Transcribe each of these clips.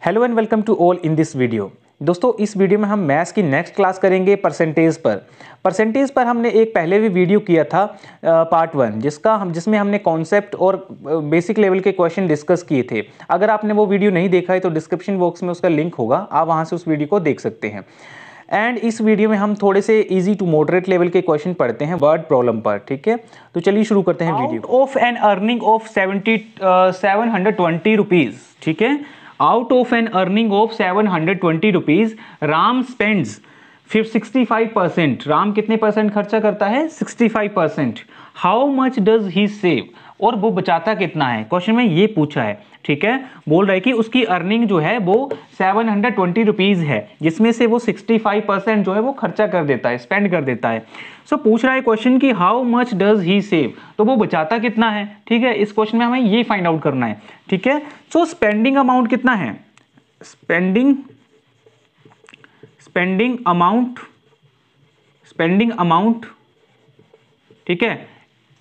Hello and welcome to all in this video. दोस्तों इस video में हम मैथ्स की नेक्स्ट क्लास करेंगे परसेंटेज पर हमने एक पहले भी वीडियो किया था पार्ट 1 जिसमें हमने कॉन्सेप्ट और बेसिक लेवल के क्वेश्चन डिस्कस किए थे। अगर आपने वो वीडियो नहीं देखा है तो डिस्क्रिप्शन बॉक्स में उसका लिंक होगा, आप वहाँ से उस वीडियो को देख सकते हैं। एंड इस वीडियो में हम थोड़े से इजी टू मॉडरेट लेवल के क्वेश्चन पढ़ते हैं वर्ड प्रॉब्लम पर, ठीक है। तो चलिए शुरू करते हैं video. Of an earning of 720 rupees, ठीक है। Out of an earning of 720 rupees Ram spends 65%। Ram कितने परसेंट खर्चा करता है? 65%। How much does he save, और वो बचाता कितना है? क्वेश्चन में ये पूछा है, ठीक है। बोल रहा है कि उसकी अर्निंग जो है वो 720 रुपीज है, जिसमें से वो 65% जो है वो खर्चा कर देता है, स्पेंड कर देता है। सो पूछ रहा है क्वेश्चन कि how much does he save, तो वो बचाता कितना है, ठीक है। इस क्वेश्चन में हमें ये फाइंड आउट करना है, ठीक है। सो स्पेंडिंग अमाउंट कितना है? स्पेंडिंग अमाउंट, ठीक है।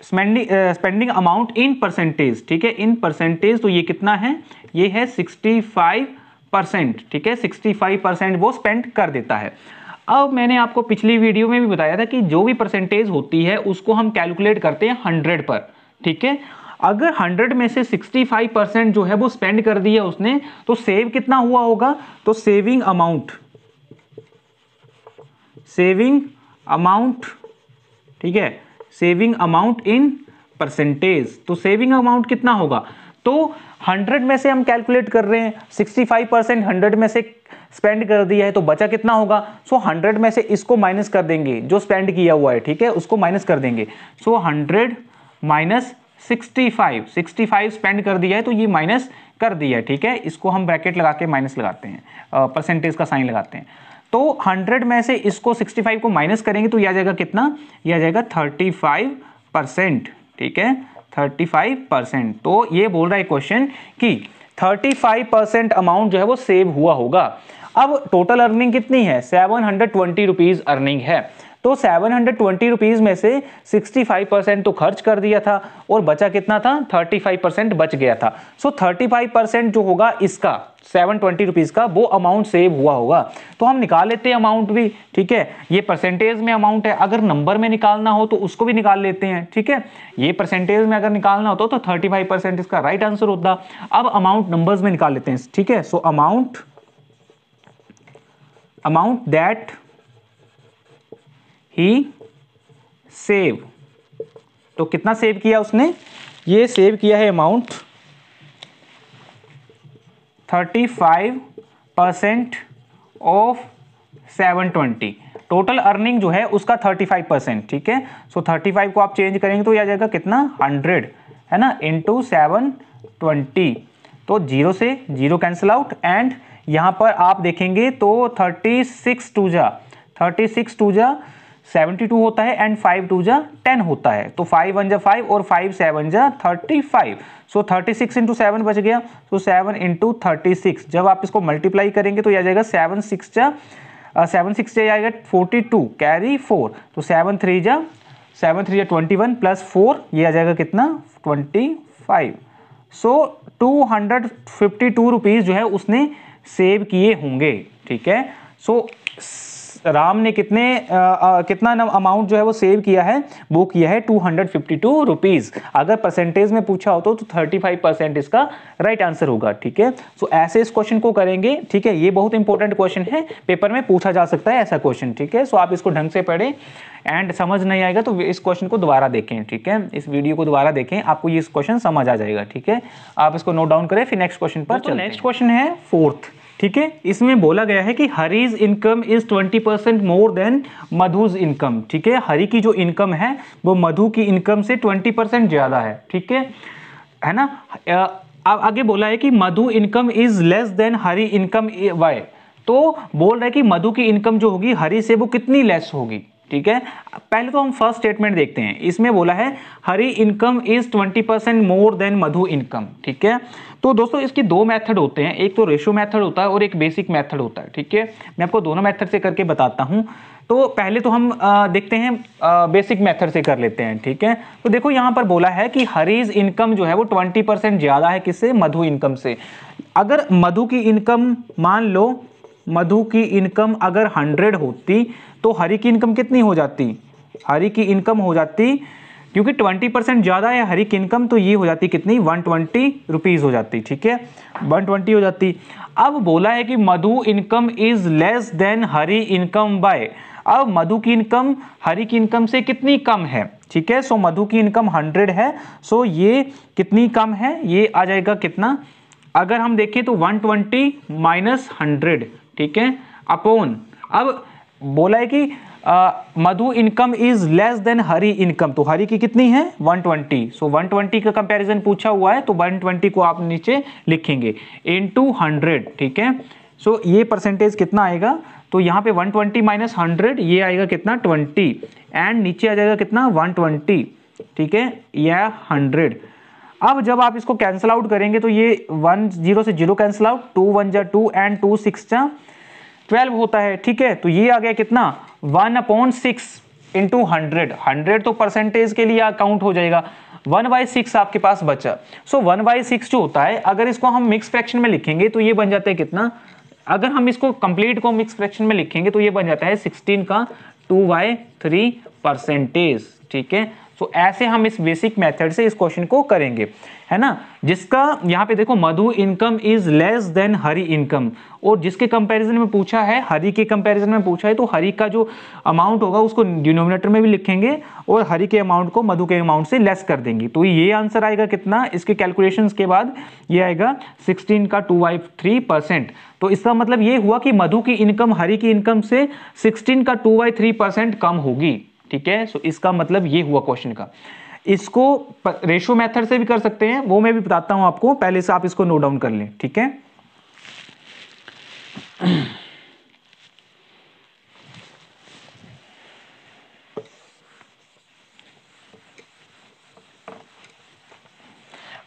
स्पेंडिंग अमाउंट इन परसेंटेज, ठीक है, इन परसेंटेज। तो ये कितना है? ये है 65%, ठीक है। 65% वो स्पेंड कर देता है। अब मैंने आपको पिछली वीडियो में भी बताया था कि जो भी परसेंटेज होती है उसको हम कैलकुलेट करते हैं 100 पर, ठीक है। अगर 100 में से 65% जो है वो स्पेंड कर दिया उसने, तो सेव कितना हुआ होगा? तो सेविंग अमाउंट, ठीक है, सेविंग अमाउंट इन परसेंटेज। तो सेविंग अमाउंट कितना होगा? तो 100 में से हम कैलकुलेट कर रहे हैं, 65% 100 में से स्पेंड कर दिया है, तो बचा कितना होगा? सो 100 में से इसको माइनस कर देंगे, जो स्पेंड किया हुआ है, ठीक है, उसको माइनस कर देंगे। सो 100 माइनस 65 स्पेंड कर दिया है, तो ये माइनस कर दिया है, ठीक है। इसको हम ब्रैकेट लगा के माइनस लगाते हैं, परसेंटेज का साइन लगाते हैं। तो 100 में से इसको 65 को माइनस करेंगे तो ये आ जाएगा कितना? ये आ जाएगा 35%, ठीक है, 35%। तो ये बोल रहा है क्वेश्चन कि 35% अमाउंट जो है वो सेव हुआ होगा। अब टोटल अर्निंग कितनी है? 720 रुपीज अर्निंग है। तो 720 रुपीज में से 65% तो खर्च कर दिया था और बचा कितना था? 35% बच गया था। सो 35% जो होगा इसका 720 रुपीज का, वो अमाउंट सेव हुआ होगा। तो हम निकाल लेते हैं अमाउंट भी, ठीक है। ये परसेंटेज में अमाउंट है, अगर नंबर में निकालना हो तो उसको भी निकाल लेते हैं, ठीक है। ये परसेंटेज में अगर निकालना होता तो 35% इसका राइट आंसर होता। अब अमाउंट नंबर्स में निकाल लेते हैं, ठीक है। So amount that he save, तो कितना सेव किया उसने? ये सेव किया है अमाउंट 35% ऑफ 720। टोटल अर्निंग जो है उसका 35%, ठीक है। सो 35 को आप चेंज करेंगे तो ये आ जाएगा कितना? 100, है ना, इंटू 720। तो 0 से 0 कैंसिल आउट, एंड यहां पर आप देखेंगे तो 36 टू जा 72 होता है, एंड 5 टू जा 10 होता है। तो 5 1 जा 5 और 5 7 जा 35। सो 36 इंटू 7 बच गया। तो 7 इंटू 36, जब आप इसको मल्टीप्लाई करेंगे तो यह आ जाएगा 7 6 जा आएगा 42, कैरी 4। तो 7 3 जा 21 प्लस 4, ये आ जाएगा कितना? 25। सो 252 रुपीज जो है उसने सेव किए होंगे, ठीक है। सो राम ने कितना अमाउंट जो है वो सेव किया है? वो किया है 252 रुपीज। अगर परसेंटेज में पूछा हो तो 35% इसका राइट आंसर होगा, ठीक है। सो ऐसे इस क्वेश्चन को करेंगे, ठीक है। ये बहुत इंपॉर्टेंट क्वेश्चन है, पेपर में पूछा जा सकता है ऐसा क्वेश्चन, ठीक है। सो आप इसको ढंग से पढ़ें, एंड समझ नहीं आएगा तो इस क्वेश्चन को दोबारा देखें, ठीक है। इस वीडियो को दोबारा देखें, आपको ये क्वेश्चन समझ आ जाएगा, ठीक है। आप इसको नोट डाउन करें, फिर नेक्स्ट क्वेश्चन पर। तो नेक्स्ट क्वेश्चन है 4th, ठीक है। इसमें बोला गया है कि Hari's income is 20% more than Madhu's income, ठीक है। हरी की जो इनकम है वो मधु की इनकम से 20% ज्यादा है, ठीक है ना। अब आगे बोला है कि Madhu income is less than Hari income Y. तो बोल रहा है कि मधु की इनकम जो होगी हरी से वो कितनी लेस होगी, ठीक है। पहले तो हम फर्स्ट स्टेटमेंट देखते हैं। इसमें बोला है Hari income is 20% more than Madhu income, ठीक है। तो दोस्तों इसके दो मेथड होते हैं, एक तो रेशो मेथड होता है और एक बेसिक मेथड होता है, ठीक है। मैं आपको दोनों मेथड से करके बताता हूं। तो पहले तो हम देखते हैं बेसिक मेथड से कर लेते हैं, ठीक है। तो देखो यहाँ पर बोला है कि हरीज इनकम जो है वो 20% ज़्यादा है किससे, मधु इनकम से। अगर मधु की इनकम, मान लो मधु की इनकम अगर 100 होती तो हरी की इनकम कितनी हो जाती, हरी की इनकम हो जाती, क्योंकि 20% ज़्यादा है हरी की इनकम, तो ये हो जाती कितनी, 120 रुपीज़ हो जाती, ठीक है, 120 हो जाती। अब बोला है कि Madhu income is less than Hari income by, अब मधु की इनकम हरी की इनकम से कितनी कम है, ठीक है। सो मधु की इनकम 100 है, सो ये कितनी कम है, ये आ जाएगा कितना, अगर हम देखें तो 120 माइनस 100, ठीक है, अपॉन, अब बोला है कि Madhu income is less than Hari income, तो हरी की कितनी है 120, सो 120 का कंपैरिजन पूछा हुआ है, तो 120 को आप नीचे लिखेंगे इनटू 100, ठीक है। सो ये परसेंटेज कितना आएगा, तो यहाँ पे 120 माइनस 100 ये आएगा कितना 20, एंड नीचे आ जाएगा कितना 120, ठीक है, या 100। अब जब आप इसको कैंसिल आउट करेंगे तो ये 1 0 से 0 कैंसिल आउट, 2 1 जा 2 एंड 2 6 जा 12 होता है, ठीक है। तो ये आ गया कितना 1/6 इंटू 100, 100 तो परसेंटेज के लिए काउंट हो जाएगा, 1/6 आपके पास बचा। सो 1/6 जो होता है, अगर इसको हम मिक्स फ्रैक्शन में लिखेंगे तो ये बन जाता है कितना, अगर हम इसको कंप्लीट को मिक्स फ्रैक्शन में लिखेंगे तो ये बन जाता है 16 का 2/3 परसेंटेज, ठीक है। सो ऐसे हम इस बेसिक मेथड से इस क्वेश्चन को करेंगे, है ना, जिसका यहाँ पे देखो Madhu income is less than Hari income, और जिसके कंपैरिजन में पूछा है, हरी के कंपैरिजन में पूछा है, तो हरी का जो अमाउंट होगा उसको डिनोमिनेटर में भी लिखेंगे और हरी के अमाउंट को मधु के अमाउंट से लेस कर देंगे, तो ये आंसर आएगा कितना, इसके कैलकुलेशंस के बाद ये आएगा 16 का 2/3%। तो इसका मतलब ये हुआ कि मधु की इनकम हरी की इनकम से 16 का 2/3% कम होगी, ठीक है। सो इसका मतलब ये हुआ क्वेश्चन का। इसको रेशो मेथड से भी कर सकते हैं, वो मैं भी बताता हूं आपको, पहले से आप इसको नोट डाउन कर लें, ठीक है।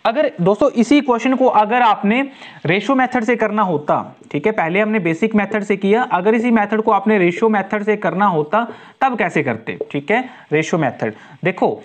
अगर दोस्तों इसी क्वेश्चन को अगर आपने रेशो मेथड से करना होता, ठीक है, पहले हमने बेसिक मेथड से किया, अगर इसी मेथड को आपने रेशो मेथड से करना होता तब कैसे करते, ठीक है। रेशो मेथड देखो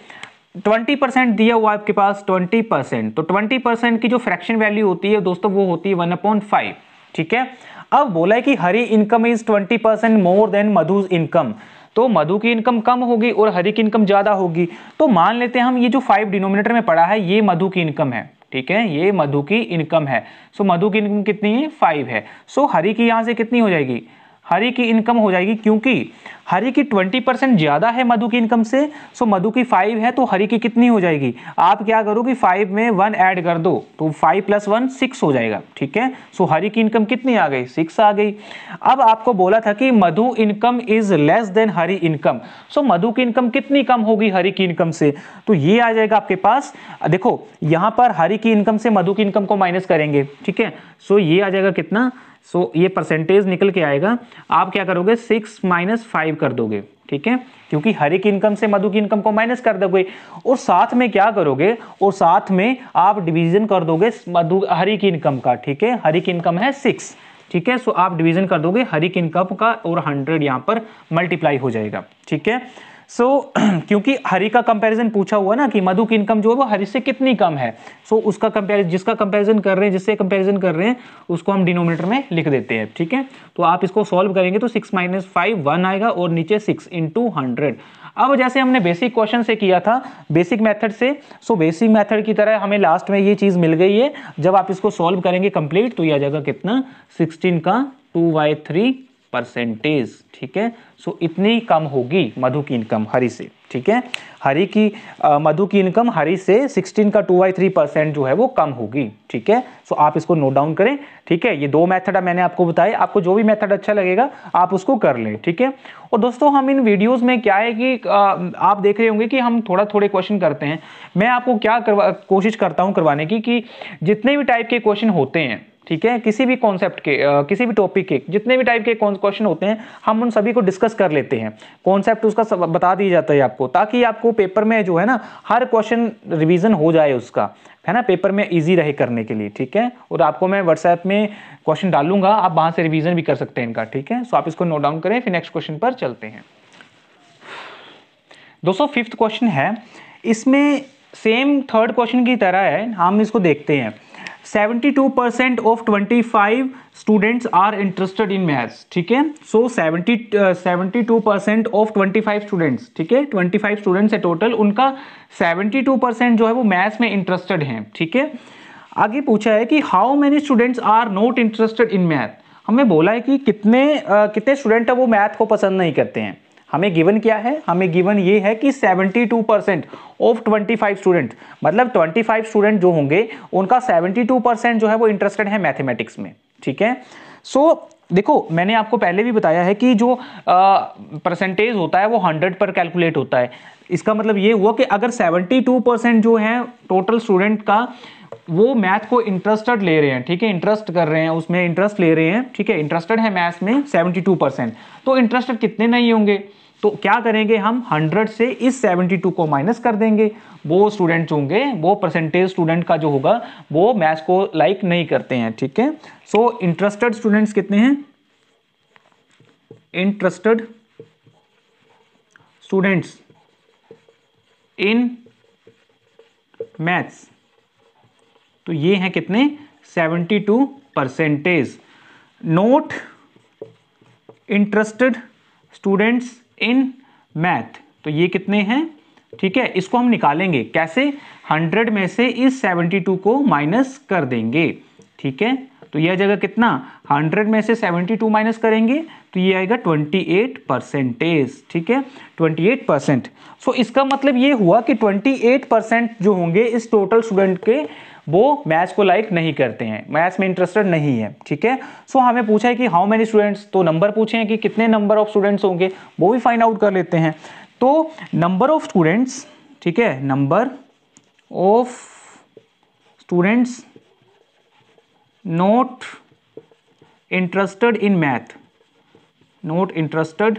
20% दिया हुआ आपके पास 20%, तो 20% की जो फ्रैक्शन वैल्यू होती है दोस्तों वो होती है 1/5, ठीक है। अब बोला है कि Hari income is 20% more than Madhu's income, तो मधु की इनकम कम होगी और हरी की इनकम ज्यादा होगी, तो मान लेते हैं हम ये जो 5 डिनोमिनेटर में पड़ा है ये मधु की इनकम है, ठीक है, ये मधु की इनकम है। सो मधु की इनकम कितनी है 5 है, सो हरी की यहां से कितनी हो जाएगी, हरी की इनकम हो जाएगी, क्योंकि हरी की 20% ज्यादा है मधु की इनकम से, सो मधु की 5 है तो हरी की कितनी हो जाएगी, आप क्या करोगे 5 में 1 ऐड कर दो, तो 5 + 1 6 हो जाएगा, ठीक है। सो हरी की इनकम कितनी आ गई 6 आ गई। अब आपको बोला था कि Madhu income is less than Hari income, so Madhu की इनकम कितनी कम होगी हरी की इनकम से, तो ये आ जाएगा आपके पास, देखो यहां पर हरी की इनकम से मधु की इनकम को माइनस करेंगे, ठीक है। सो ये आ जाएगा कितना, सो ये परसेंटेज निकल के आएगा, आप क्या करोगे 6 - 5 कर दोगे, ठीक है, क्योंकि हरी की इनकम से मधु की इनकम को माइनस कर दोगे, और साथ में क्या करोगे, और साथ में आप डिवीजन कर दोगे मधु हरी की इनकम का, ठीक है, हरी की इनकम है 6, ठीक है। सो आप डिवीजन कर दोगे हरी की इनकम का और 100 यहां पर मल्टीप्लाई हो जाएगा, ठीक है। सो क्योंकि हरी का कंपैरिजन पूछा हुआ ना कि मधु की इनकम जो है वो हरी से कितनी कम है, सो उसका कंपैरिजन, जिसका कंपैरिजन कर रहे हैं, जिससे कंपैरिजन कर रहे हैं उसको हम डिनोमिनेटर में लिख देते हैं, ठीक है। तो आप इसको सॉल्व करेंगे तो 6 - 5 1 आएगा और नीचे 6 × 100। अब जैसे हमने बेसिक क्वेश्चन से किया था बेसिक मेथड से, सो बेसिक मेथड की तरह हमें लास्ट में ये चीज मिल गई है, जब आप इसको सॉल्व करेंगे कंप्लीट तो ये आ जाएगा कितना 16 का 2/3%, ठीक है। सो इतनी कम होगी मधु की इनकम हरी से, ठीक है, हरी की मधु की इनकम हरी से 16 का 2/3% जो है वो कम होगी, ठीक है। सो आप इसको नोट डाउन करें, ठीक है। ये दो मेथड मैंने आपको बताए, आपको जो भी मेथड अच्छा लगेगा आप उसको कर लें, ठीक है। और दोस्तों हम इन वीडियोस में क्या है कि आप देख रहे होंगे कि हम थोड़े क्वेश्चन करते हैं, मैं आपको क्या कोशिश करता हूं करवाने की कि जितने भी टाइप के क्वेश्चन होते हैं, ठीक है, किसी भी कॉन्सेप्ट के किसी भी टॉपिक के जितने भी टाइप के क्वेश्चन होते हैं हम उन सभी को डिस्कस कर लेते हैं, कॉन्सेप्ट उसका सब बता दिया जाता है आपको, ताकि आपको पेपर में जो है ना हर क्वेश्चन रिवीजन हो जाए उसका, है ना, पेपर में इजी रहे करने के लिए, ठीक है। और आपको मैं व्हाट्सएप में क्वेश्चन डालूंगा, आप वहां से रिवीजन भी कर सकते हैं इनका, ठीक है। सो आप इसको नोट डाउन करें, फिर नेक्स्ट क्वेश्चन पर चलते हैं। दोस्तों फिफ्थ क्वेश्चन है, इसमें सेम थर्ड क्वेश्चन की तरह है, हम इसको देखते हैं। 72% of 25 students are interested in maths, ठीक है। सो 72% ऑफ 25 स्टूडेंट्स, ठीक है, 25 स्टूडेंट्स है टोटल, उनका 72% जो है वो मैथ्स में इंटरेस्टेड हैं, ठीक है। आगे पूछा है कि how many students are not interested in math, हमें बोला है कि कितने स्टूडेंट है वो मैथ को पसंद नहीं करते हैं। हमें गिवन क्या है, हमें गिवन ये है कि 72% ऑफ 25 स्टूडेंट, मतलब 25 स्टूडेंट जो होंगे उनका 72% जो है वो इंटरेस्टेड है मैथमेटिक्स में, ठीक है। सो देखो मैंने आपको पहले भी बताया है कि जो परसेंटेज होता है वो 100 पर कैलकुलेट होता है। इसका मतलब ये हुआ कि अगर 72% जो है टोटल स्टूडेंट का वो मैथ को इंटरेस्टेड ले रहे हैं, ठीक है, इंटरेस्ट कर रहे हैं, उसमें इंटरेस्ट ले रहे हैं, ठीक है, इंटरेस्टेड है मैथ्स में 72%, तो इंटरेस्टेड कितने नहीं होंगे, तो क्या करेंगे हम 100 से इस 72 को माइनस कर देंगे। वो स्टूडेंट्स होंगे, वो परसेंटेज स्टूडेंट का जो होगा वो मैथ्स को लाइक नहीं करते हैं, ठीक है। सो इंटरेस्टेड स्टूडेंट्स कितने हैं, इंटरेस्टेड स्टूडेंट्स इन मैथ्स, तो ये हैं कितने 72%। Note interested students in math, तो ये कितने हैं, ठीक है। इसको हम निकालेंगे कैसे, 100 में से इस 72 को माइनस कर देंगे, ठीक है। तो यह जगह कितना, 100 में से 72 माइनस करेंगे तो ये आएगा 28%, ठीक है, 28%। सो इसका मतलब ये हुआ कि 28% जो होंगे इस टोटल स्टूडेंट के वो मैथ्स को लाइक नहीं करते हैं, मैथ्स में इंटरेस्टेड नहीं है, ठीक है। सो हमें पूछा है कि हाउ मेनी स्टूडेंट्स, तो नंबर पूछे हैं कि कितने नंबर ऑफ स्टूडेंट्स होंगे, वो भी फाइंड आउट कर लेते हैं। तो नंबर ऑफ स्टूडेंट्स, ठीक है, number of students not interested in math, not interested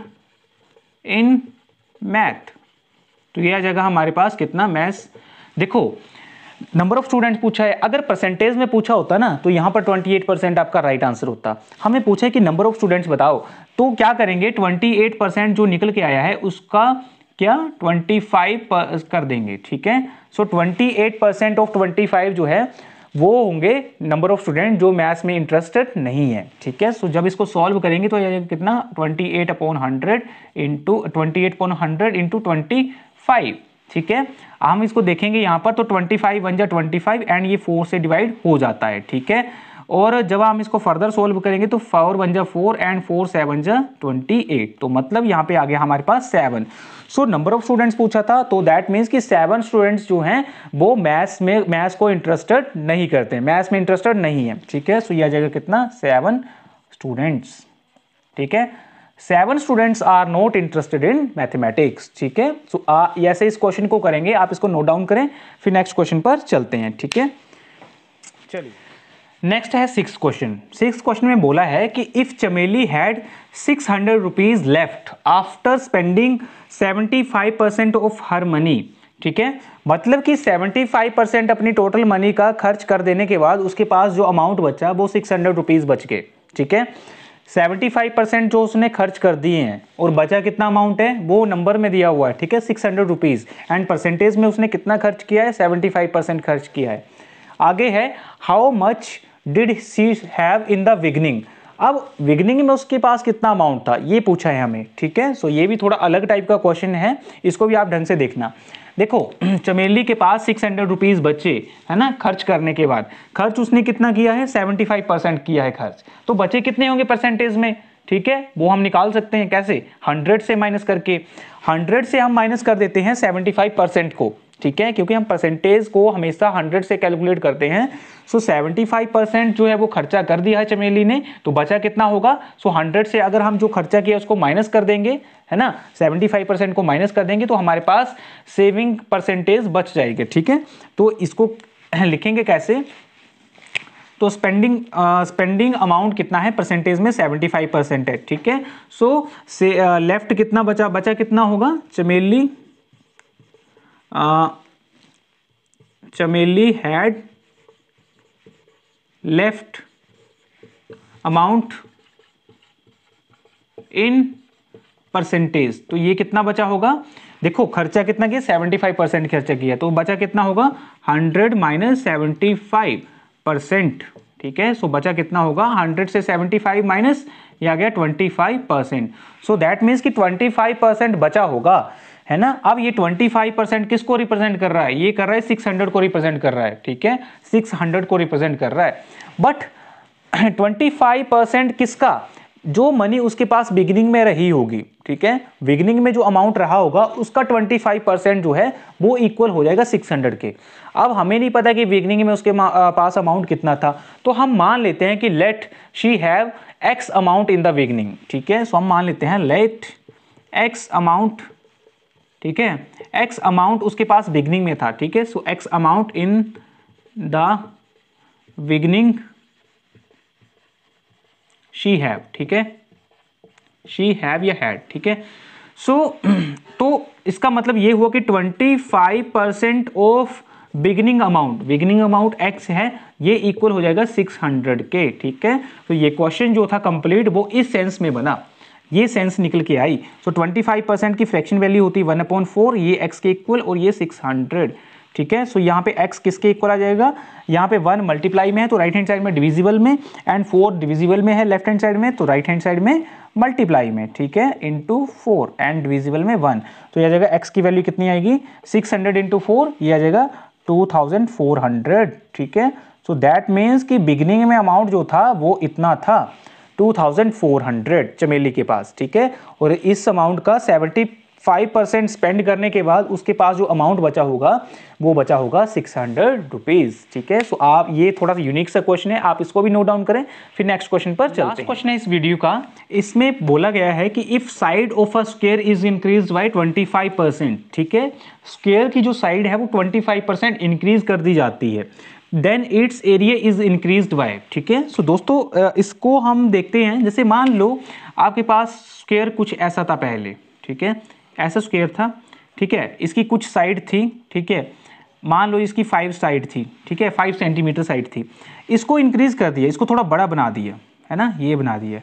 in math, तो यह जगह हमारे पास कितना मैथ्स, देखो नंबर ऑफ स्टूडेंट्स पूछा है, अगर परसेंटेज में पूछा होता ना तो यहां पर 28% आपका राइट आंसर होता। हमें पूछा है कि नंबर ऑफ स्टूडेंट्स बताओ, तो क्या करेंगे 28% जो निकल के आया है उसका क्या 25 कर देंगे, ठीक है। सो 28% ऑफ 25 जो है वो होंगे नंबर ऑफ स्टूडेंट जो मैथ्स में इंटरेस्टेड नहीं है, ठीक है। सो जब इसको सॉल्व करेंगे तो यह कितना 28/100 इंटू 28/100 इंटू 25, ठीक है। हम इसको देखेंगे यहाँ पर तो 25 1 जा 25 एंड ये 4 से डिवाइड हो जाता है, ठीक है। और जब हम इसको फर्दर सोल्व करेंगे तो 4 1 जा 4 एंड 4 7 जा 28, तो मतलब यहाँ पे आ गया हमारे पास 7। सो नंबर ऑफ स्टूडेंट्स पूछा था तो दैट मीन्स कि 7 स्टूडेंट्स जो हैं वो मैथ्स को इंटरेस्टेड नहीं करते, मैथ्स में इंटरेस्टेड नहीं है, ठीक है। सो यह जगह कितना 7 स्टूडेंट्स, ठीक है, 7 students are not interested in mathematics, ठीक है। सो ऐसे इस क्वेश्चन को करेंगे, आप इसको नोट डाउन करें, फिर नेक्स्ट क्वेश्चन पर चलते हैं, ठीक है। चलिए नेक्स्ट है 6th क्वेश्चन। 6th क्वेश्चन में बोला है कि इफ चमेली had 600 rupees left after spending 75% of her money, ठीक है, मतलब कि 75% अपनी टोटल मनी का खर्च कर देने के बाद उसके पास जो अमाउंट बचा वो 600 रुपीज बच गए, ठीक है। 75% जो उसने खर्च कर दिए हैं और बचा कितना अमाउंट है वो नंबर में दिया हुआ है, ठीक है, 600 रुपीज, एंड परसेंटेज में उसने कितना खर्च किया है 75% खर्च किया है। आगे है how much did she have in the beginning, अब बिगनिंग में उसके पास कितना अमाउंट था ये पूछा है हमें, ठीक है। सो ये भी थोड़ा अलग टाइप का क्वेश्चन है, इसको भी आप ढंग से देखना। देखो चमेली के पास 600 रुपीज बचे, है ना, खर्च करने के बाद खर्च उसने कितना किया है 75% किया है खर्च, तो बचे कितने होंगे परसेंटेज में, ठीक है, वो हम निकाल सकते हैं कैसे, 100 से माइनस करके, 100 से हम माइनस कर देते हैं 75% को, ठीक है, क्योंकि हम परसेंटेज को हमेशा 100 से कैलकुलेट करते हैं। सो 75% जो है वो खर्चा कर दिया है चमेली ने, तो बचा कितना होगा, सो 100 से अगर हम जो खर्चा किया उसको माइनस कर देंगे, है ना, 75% को माइनस कर देंगे तो हमारे पास सेविंग परसेंटेज बच जाएगी, ठीक है। तो इसको लिखेंगे कैसे, तो स्पेंडिंग अमाउंट कितना है परसेंटेज में 75% है, ठीक है। सो से लेफ्ट कितना बचा कितना होगा, चमेली had left amount in percentage, तो ये कितना बचा होगा, देखो खर्चा कितना किया 75% खर्चा किया, तो बचा कितना होगा 100 माइनस 75%, ठीक है। सो बचा कितना होगा 100 से 75 माइनस, ये आ गया 25%। सो दैट मीन्स कि 25% बचा होगा, है ना। अब ये 25% किसको रिप्रेजेंट कर रहा है, ये कर रहा है 600 को रिप्रेजेंट कर रहा है, ठीक है, 600 को रिप्रेजेंट कर रहा है। बट 25% किसका, जो मनी उसके पास बिगिनिंग में रही होगी, ठीक है, बिगिनिंग में जो अमाउंट रहा होगा उसका 25% जो है वो इक्वल हो जाएगा 600 के। अब हमें नहीं पता कि बिगिनिंग में उसके पास अमाउंट कितना था, तो हम मान लेते हैं कि let she have X amount in the beginning, ठीक है। सो हम मान लेते हैं लेट एक्स अमाउंट, ठीक है, एक्स अमाउंट उसके पास बिगिनिंग में था, ठीक है। So X amount in the beginning she have, ठीक है, शी हैव या हैड, ठीक है। सो तो इसका मतलब ये हुआ कि 25% ऑफ बिगिनिंग अमाउंट एक्स है, ये इक्वल हो जाएगा 600 के, ठीक है। तो ये क्वेश्चन जो था कंप्लीट वो इस सेंस में बना, ये सेंस निकल के आई। सो 25% की फ्रैक्शन वैल्यू होती है 1/4, ये एक्स के इक्वल और ये 600, ठीक है। सो यहाँ पे x किसके इक्वल आ जाएगा, यहाँ पे 1 मल्टीप्लाई में है तो राइट हैंड साइड में डिविजिबल में, एंड 4 डिविजिबल में है लेफ्ट हैंड साइड में तो राइट हैंड साइड में मल्टीप्लाई में, ठीक है, इंटू 4 एंड डिविजिबल में 1। तो यह आ जाएगा x की वैल्यू कितनी आएगी 600 इंटू 4, ये आ जाएगा 2400, ठीक है। सो दैट मीन्स कि बिगिनिंग में अमाउंट जो था वो इतना था 2400 चमेली के पास, ठीक है। और इस अमाउंट का 75% स्पेंड करने के बाद उसके पास जो अमाउंट बचा होगा वो बचा होगा 600 रुपीज, ठीक है। सो आप ये थोड़ा सा यूनिक सा क्वेश्चन है, आप इसको भी नोट डाउन करें, फिर नेक्स्ट क्वेश्चन पर चलते हैं। लास्ट क्वेश्चन है इस वीडियो का, इसमें बोला गया है कि if side of a square is increase by 25%, ठीक है, स्क्वायर की जो साइड है वो 25% इंक्रीज कर दी जाती है, then its area is increased by, ठीक है। सो दोस्तों इसको हम देखते हैं, जैसे मान लो आपके पास स्क्वायर कुछ ऐसा था पहले, ठीक है, ऐसा स्क्वायर था, ठीक है, इसकी कुछ साइड थी, ठीक है, मान लो इसकी 5 साइड थी, ठीक है, 5 सेंटीमीटर साइड थी, इसको इंक्रीज कर दिया, इसको थोड़ा बड़ा बना दिया, है ना, ये बना दिया,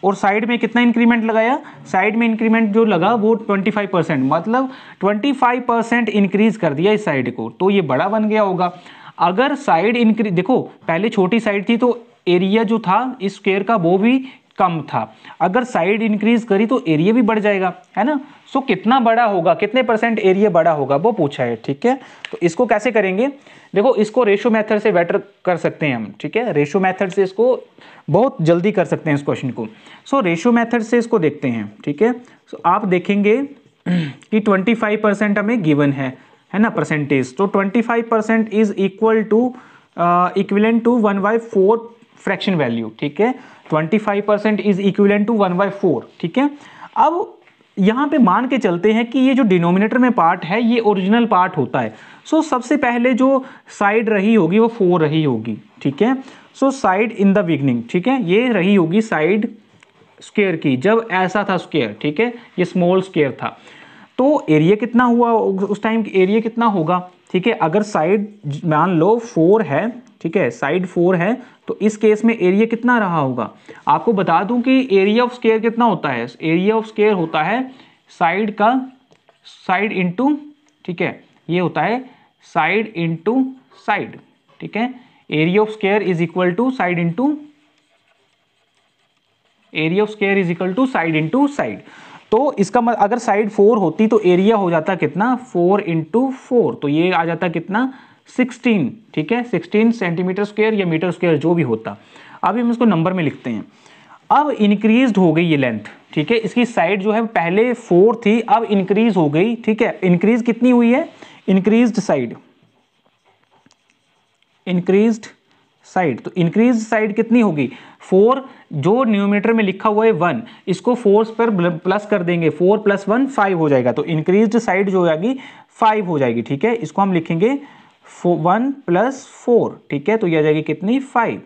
और साइड में कितना इंक्रीमेंट लगाया, साइड में इंक्रीमेंट जो लगा वो 25%, मतलब 25% इंक्रीज कर दिया इस साइड को, तो ये बड़ा बन गया होगा। अगर साइड इंक्रीज, देखो पहले छोटी साइड थी तो एरिया जो था इस स्क्वायर का वो भी कम था, अगर साइड इंक्रीज करी तो एरिया भी बढ़ जाएगा, है ना। सो कितना बड़ा होगा, कितने परसेंट एरिया बड़ा होगा वो पूछा है, ठीक है। तो इसको कैसे करेंगे, देखो इसको रेशो मेथड से बेटर कर सकते हैं हम, ठीक है, रेशो मेथड से इसको बहुत जल्दी कर सकते हैं इस क्वेश्चन को। सो रेशो मेथड से इसको देखते हैं, ठीक है। सो आप देखेंगे कि 25% हमें गिवन है ना परसेंटेज, तो 25% is equal to equivalent to 1/4 fraction value, ठीक है, 25% इज इक्विवेलेंट टू 1/4, ठीक है। अब यहाँ पे मान के चलते हैं कि ये जो डिनोमिनेटर में पार्ट है ये ओरिजिनल पार्ट होता है। सो सबसे पहले जो साइड रही होगी वो 4 रही होगी, ठीक है। So side in the beginning, ठीक है, ये रही होगी साइड स्क्वायर की, जब ऐसा था स्क्वायर, ठीक है, ये स्मॉल स्क्वायर था, तो एरिया कितना हुआ उस टाइम, एरिया कितना होगा, ठीक है, अगर साइड मान लो 4 है, ठीक है, साइड 4 है, तो इस केस में एरिया कितना रहा होगा। आपको बता दूं कि एरिया ऑफ स्क्वायर कितना होता है, एरिया ऑफ स्क्वायर होता है साइड का साइड इनटू, ठीक है, ये होता है साइड इनटू साइड, ठीक है, area of square is equal to side into, area of square is equal to side into side. तो इसका मतलब अगर साइड 4 होती तो एरिया हो जाता कितना 4 इंटू 4, तो ये आ जाता कितना 16, ठीक है, 16 सेंटीमीटर स्क्वायर या मीटर स्क्वायर जो भी होता। अब हम इसको नंबर में लिखते हैं। अब इंक्रीज हो गई ये लेंथ, ठीक है, इसकी साइड जो है पहले 4 थी अब इंक्रीज हो गई, ठीक है, इंक्रीज कितनी हुई है, इंक्रीज्ड साइड, इंक्रीज्ड साइड, तो इंक्रीज साइड कितनी होगी 4, जो न्यूमरेटर में लिखा हुआ है 1, इसको 4 पर प्लस कर देंगे, 4 + 1 5 हो जाएगा, तो इंक्रीज्ड साइड जो हो जाएगी 5 हो जाएगी, ठीक है, इसको हम लिखेंगे 1 + 4, ठीक है, तो ये आ जाएगी कितनी 5,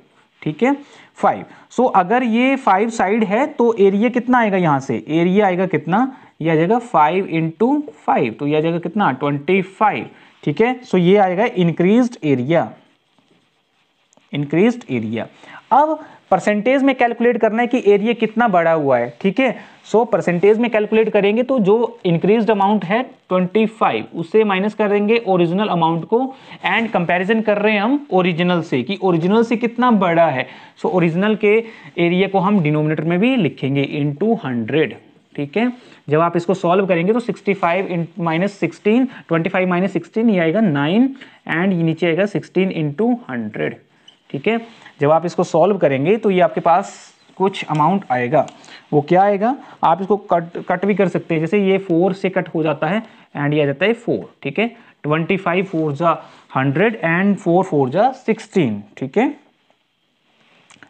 ठीक है 5। सो अगर ये 5 साइड है तो एरिया कितना आएगा, यहाँ से एरिया आएगा कितना, ये आ जाएगा 5 इंटू 5, तो ये आ जाएगा कितना 25, ठीक है। सो ये आएगा इंक्रीज्ड एरिया, इंक्रीज्ड एरिया। अब परसेंटेज में कैलकुलेट करना है कि एरिया कितना बड़ा हुआ है, ठीक है। सो परसेंटेज में कैलकुलेट करेंगे तो जो इंक्रीज्ड अमाउंट है 25 उससे माइनस कर देंगे ओरिजिनल अमाउंट को, एंड कंपैरिजन कर रहे हैं हम ओरिजिनल से कि ओरिजिनल से कितना बड़ा है। सो ओरिजिनल के एरिया को हम डिनोमिनेटर में भी लिखेंगे इंटू 100, ठीक है। जब आप इसको सॉल्व करेंगे तो 65 माइनस 16, 25 माइनस 16 ये आएगा 9, एंड ये नीचे आएगा 16 इंटू 100, ठीक है। जब आप इसको सॉल्व करेंगे तो ये आपके पास कुछ अमाउंट आएगा, वो क्या आएगा, आप इसको कट भी कर सकते हैं, जैसे ये 4 से कट हो जाता है एंड ये आ जाता है 4, ठीक है। 25 4 जा 100 एंड 4 4 जा 16, ठीक है।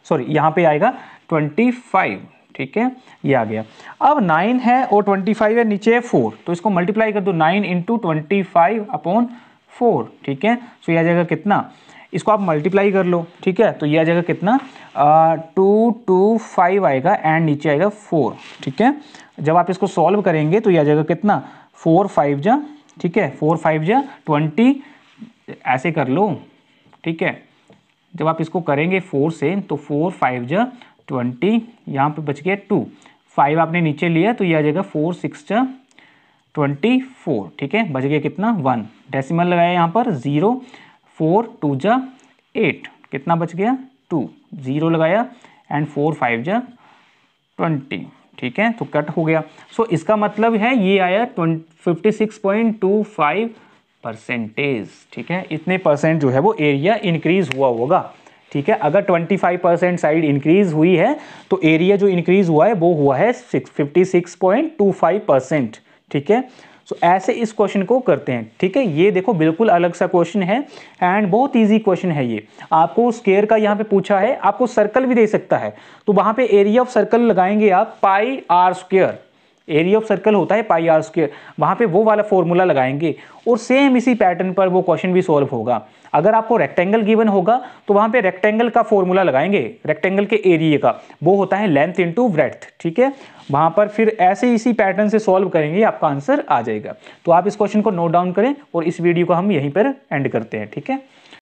सॉरी यहाँ पे आएगा 25, ठीक है, ये आ गया। अब 9 है और 25 है, नीचे है 4, तो इसको मल्टीप्लाई कर दो 9 इंटू 25 अपॉन 4, ठीक है। सो ये आ जाएगा कितना, इसको आप मल्टीप्लाई कर लो, ठीक है, तो ये आ जाएगा कितना 225 आएगा एंड नीचे आएगा 4, ठीक है। जब आप इसको सॉल्व करेंगे तो ये आ जाएगा कितना 4 5 जा, ठीक है, 4 5 जा 20, ऐसे कर लो, ठीक है। जब आप इसको करेंगे 4 से तो 4 5 जा 20, यहाँ पे बच गया 2, 5 आपने नीचे लिया तो ये आ जाएगा 4 6 जा 24, ठीक है, बच गया कितना 1, डेसिमल लगाया यहाँ पर 0, 4 2 जा 8, कितना बच गया 2, 0 लगाया एंड 4 5 जा 20, ठीक है, तो कट हो गया। सो इसका मतलब है ये आया 56.25%, ठीक है, इतने परसेंट जो है वो एरिया इंक्रीज हुआ होगा, ठीक है। अगर 25% साइड इंक्रीज हुई है तो एरिया जो इंक्रीज हुआ है वो हुआ है 56.25%, ठीक है। सो ऐसे इस क्वेश्चन को करते हैं, ठीक है। ये देखो बिल्कुल अलग सा क्वेश्चन है एंड बहुत इजी क्वेश्चन है ये। आपको स्क्वायर का यहाँ पे पूछा है, आपको सर्कल भी दे सकता है, तो वहां पे एरिया ऑफ सर्कल लगाएंगे आप pi r square, area of circle होता है पाई आर स्क्वायर, वहां पे वो वाला फॉर्मूला लगाएंगे और सेम इसी पैटर्न पर वो क्वेश्चन भी सॉल्व होगा। अगर आपको रेक्टेंगल गिवन होगा तो वहां पे रेक्टेंगल का फॉर्मूला लगाएंगे, रेक्टेंगल के एरिया का, वो होता है लेंथ इनटू ब्रेड्थ, ठीक है। वहां पर फिर ऐसे इसी पैटर्न से सॉल्व करेंगे, आपका आंसर आ जाएगा। तो आप इस क्वेश्चन को नोट डाउन करें और इस वीडियो को हम यहीं पर एंड करते हैं, ठीक है।